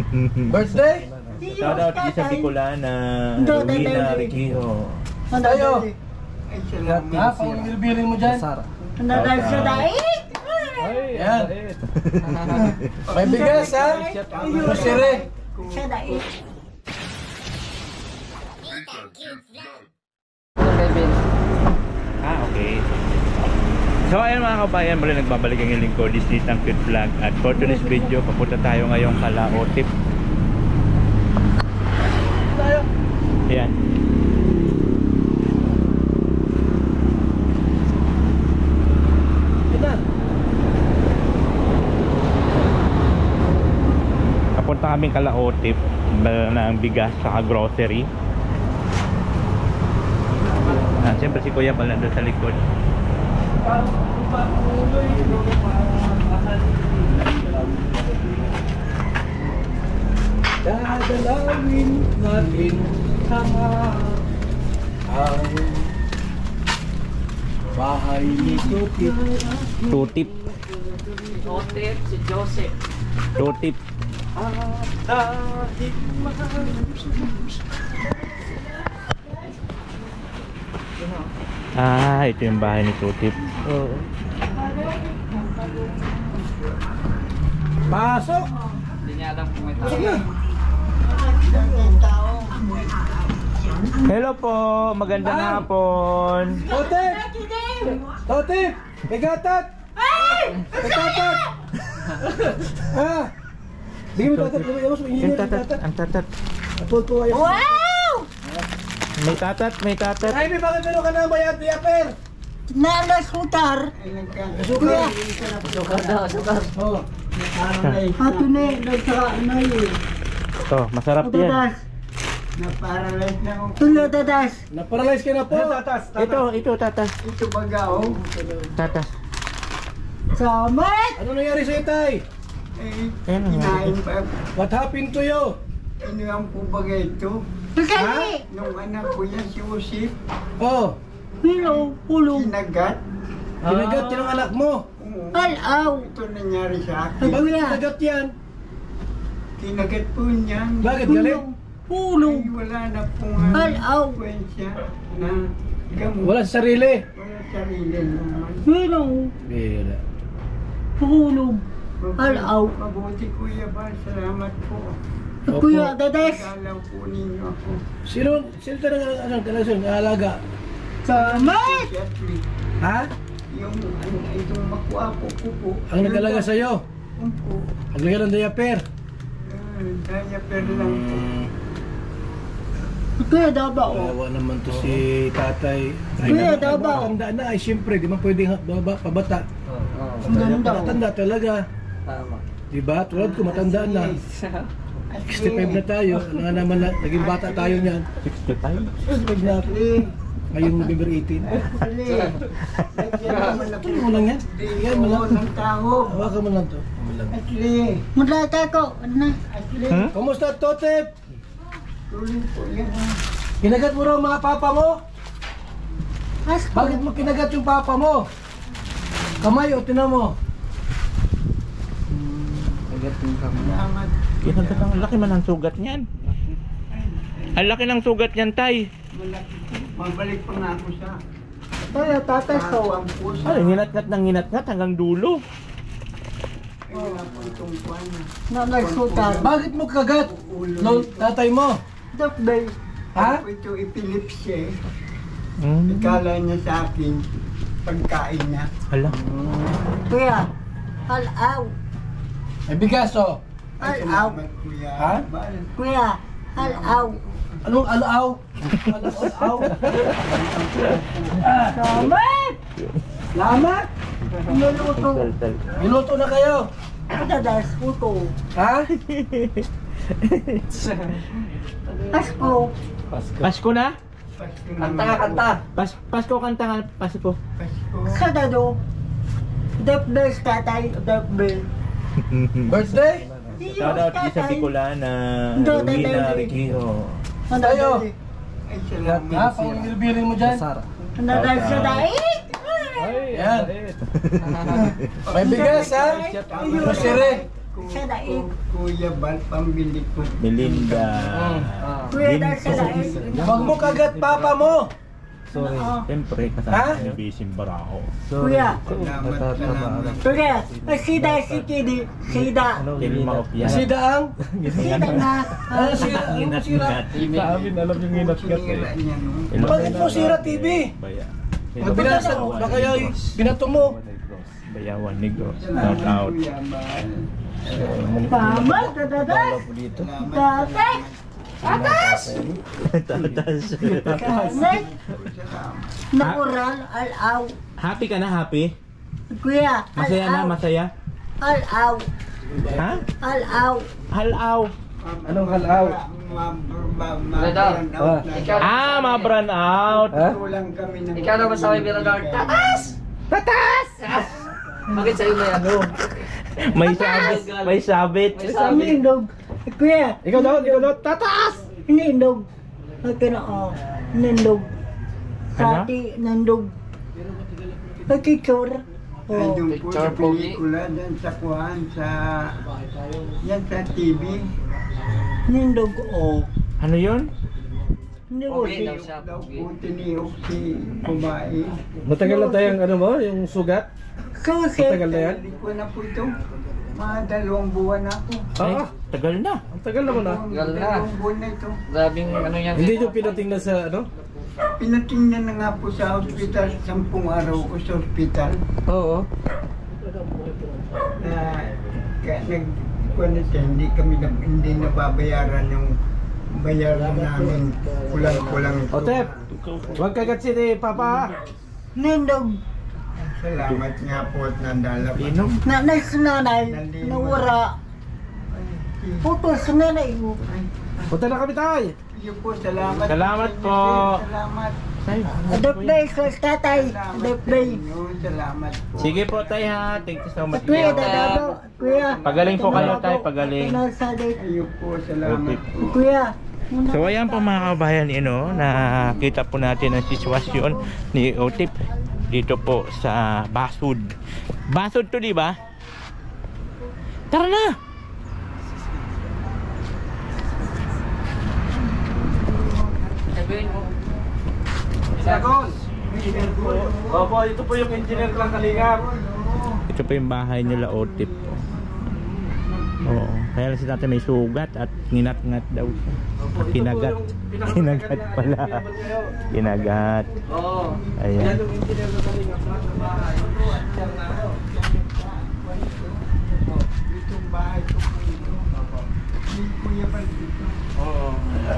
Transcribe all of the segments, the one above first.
Birthday? Shoutout din sa Bicolana, Rowena, Riquio. Tayo. Ay, salamat. Pang-bilbilin mo dyan. Nadal sa daig! Ay, Yan. May bigas ha? Grocery. Sa daig. Okay. So ayun mga kabayan, muli nagbabalik ang iling ko, this is ang Cute Vlog. At for today's video, papunta tayo ngayong Kalaotip. Ayan. Papunta kaming Kalaotip ng bigas sa grocery. Siyempre si Kuya Bal nandun sa likod. Dadalawin natin ang bahay ni Tutip. Tutip. Joseph, si Joseph. Tutip. Dahil mahal. Ito yung bahay ni Tutip. Oo. Pasok! Hindi niya alam kung may tao. Hello po, magandang hapon. Tutip! Tutip! May gatat! May gatat! Bigyan mo tatat. Yung tatat, ang tatat. Wow! May tatat. Ay, bakit meron ka na bayad, Diaper? Nalaskutar. Sugar! Sukar daw, sukar. Oo. Ato na eh, nagsakanay eh. Ito, masarap yan. Tatas. Na-paralyze na ako. Tulo tatas. Na-paralyze ka na po. Ito, tatas. Ito bagaw. Tatas. Samat! Ano nangyari sa'yo, Tay? Ayan ang Kinain pa. What happened to you? Ano ang pubaga ito? Kasi, Nung anak ko yan, si Usip, Oh, hello, pulong. kinagat. kinagat yan ang anak mo. Oo. Alaw. Ito nangyari sa akin. Bakit Kuya. kinagat yan? Kinagat po niyan. Bakit galit? Pulong. Ay, wala na pong Alaw. kwensya na gamot. Wala sa sarili. Wala sarili naman. Hello, Bira. pulong. Alaw. Mabuti Kuya Bal, salamat po. Opo. Kuya, tatas. Nagalaw po ninyo ako. Sino talaga ang alaga? Samat! Jeffrey, Ha? itong makuha ko po. Ang nag-alaga sa'yo? Opo. Naglagay ng diaper. Diaper lang po. Kuya, dabaw. Kawawa naman to si tatay. Kuya, dabaw. Matanda na ay siyempre, di man pwedeng pabata. Ang ganda. Matanda talaga. Tama. Diba? Tulad ko, matanda na. 65 na tayo. Ano nga naman na, naging bata tayo niyan. 65 na ako. Ngayong November 18. Tuloy mo lang yan. Yan mo lang. ng tao. Hawakan mo lang to. Mo lang. Asli. Mudlata ko. Ano na? Asli. Kamusta, Totep? Tuloy po yan. Kinagat mo raw mga papa mo? Asko. Bakit mo kinagat yung papa mo? Kamay o tinan mo? Salamat. Kinagat ang laki man ang sugat niyan. Ang laki ng sugat niyan, Tay. Malaki. Mabalik pa nga ako sa Kuya, tatas ko. ang puso. Ay, nginat-ngat ng nginat-ngat hanggang dulo. Ayun ang putong kuwan. Nalaskutar. Bakit mo kagat? No, tatay mo? Dakbay. Ha? Ito epilepsy. Ikala niya sa akin pagkain niya. Hala. Kuya, alaw. May bigas o. Ay, Alaw. salamat, Kuya. Ha? Bal. Kuya, alaw. Anong alaw? Alaw? Samat! Lamat! Niluto. Niluto na kayo. Tatas ko. Ha? Asko. Pasko na? Pasko Kanta naman ka, kanta. po. Pasko kanta nga, Pasko. Pasko. Kadado. Dakbay tatay. Dakbay. Birthday? Shoutout din sa Bicolana, Rowena, Riquio. Tayo. Ay, salamat. Ha? Pang-bilbilin mo dyan? Nadal sa daig! Yan. May bigas ha? Grocery. sa daig. Kuya Bal, pambili ko. Melinda. Kuya daw sa daig. Huwag mo kagat papa mo! Sorry. Siyempre, Ha? kasama yung Bisim Barao. Kuya. Salamat. Kuya, sida si Kidi. Sida. Kilma of yan. Sida ang? Sida na. Ano sira? Ano sira? Sa amin, alam yung inat-ngat Sinira niya, no? Bakit mo sira TV? Baya. Pag binasa, baka yung binato mo. Bayawan Negros. Shout out. Kuya Bal. Pamal, dadadas. Salamat. Tatay. Atas! Tatas. Kanay. Nakural, alaw. Happy ka na, happy? Kuya, Masaya na, masaya? alaw. Ha? Alaw. Halaw. Anong halaw? Ma-brand out. Ha? Kulang kami ng... Ikaw na ba sa may Mirador? Tatas! Tatas! Bakit sa'yo may ano? May sabit. May sabit. Sa nindog. Kuya, Ikaw daw, tataas! nindog. Akin ako. Nindog. Ano? Sati, nindog. Pagkitsura. Oh. Andun po sa Picture pogi. pelikula, dyan sa kuhan, sa... Yan sa TV. Nindog, oh. Ano yun? Nindog. Pogi daw siya, Daw pogi. po tiniyok si babae. Matagal na tayong ano mo, yung sugat? Susi. Matagal na yan? Hindi ko na po ito. Mga 2 buwan na ako. Ay, Ah, tagal na. ang tagal naman ah. Tagal na. 2 buwan na ito. Grabing ano yan. Hindi nyo pinatingnan sa ano? Pinatingnan na nga po sa hospital, 10 araw ko sa hospital. Oo. Hindi nababayaran yung bayaran namin. Kulang-kulang ito. O Tep, huwag kagat si Papa. Nindog. Salamat nga po at nandala pa. Inom. Nanay sinanay. Nawara. Putos nanay mo. Punta na kami tayo. Iyo po, salamat. Salamat po. Salamat. Adopt day sa tatay. Adopt day. Salamat po. Sige po tayo ha. Thank you so much. Kuya, dadabo. Kuya. Pagaling po kayo tayo, pagaling. Nasa day. Iyo po, salamat po. Kuya. So ayan po mga kabayan, nakita po natin ang sitwasyon ni Otip dito po sa Basud. Basud to, di ba? Tara na! Sabihin mo. Opo, ito po yung engineer ng Kalingap. Ito po yung bahay nila Otip po. Oo. Kaya lang si tatay may sugat at nginat-ngat daw siya. Kinagat. Kinagat pala. Kinagat. Oo. Ayan. yung engineer ng Kalingap. Nasa bahay. Itong bahay ko po ito. Kuya Bal dito.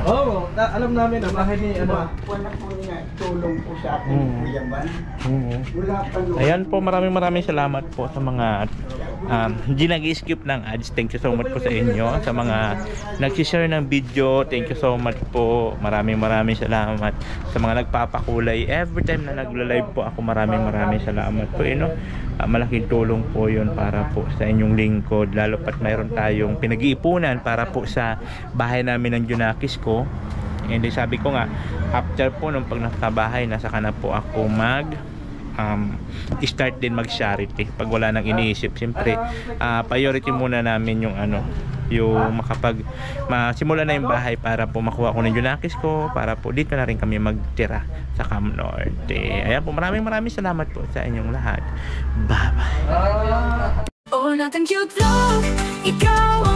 Oo, alam namin ang bahay ni ano. Wala po niya tulong po sa akin, Kuya Bal. Oo. Wala pa noon. Ayan po, maraming salamat po sa mga hindi nag-skip ng ads. Thank you so much po sa inyo. Sa mga nag-share ng video, thank you so much po. Maraming salamat. Sa mga nagpapakulay, every time na nagla-live po ako, maraming salamat po. Malaking tulong po yun para po sa inyong lingkod. Lalo pat mayroon tayong pinag-iipunan para po sa bahay namin ng Junakis ko. And sabi ko nga, after po nung pag nakabahay, nasa na po ako start din mag-charity pag wala nang iniisip. Siyempre priority muna namin yung yung masimula na yung bahay para po makuha ko ng Junakis ko, para po dito na rin kami magtira sa Cam Norte. Ayan po, maraming salamat po sa inyong lahat. Bye bye. Oh, natin cute vlog, ikaw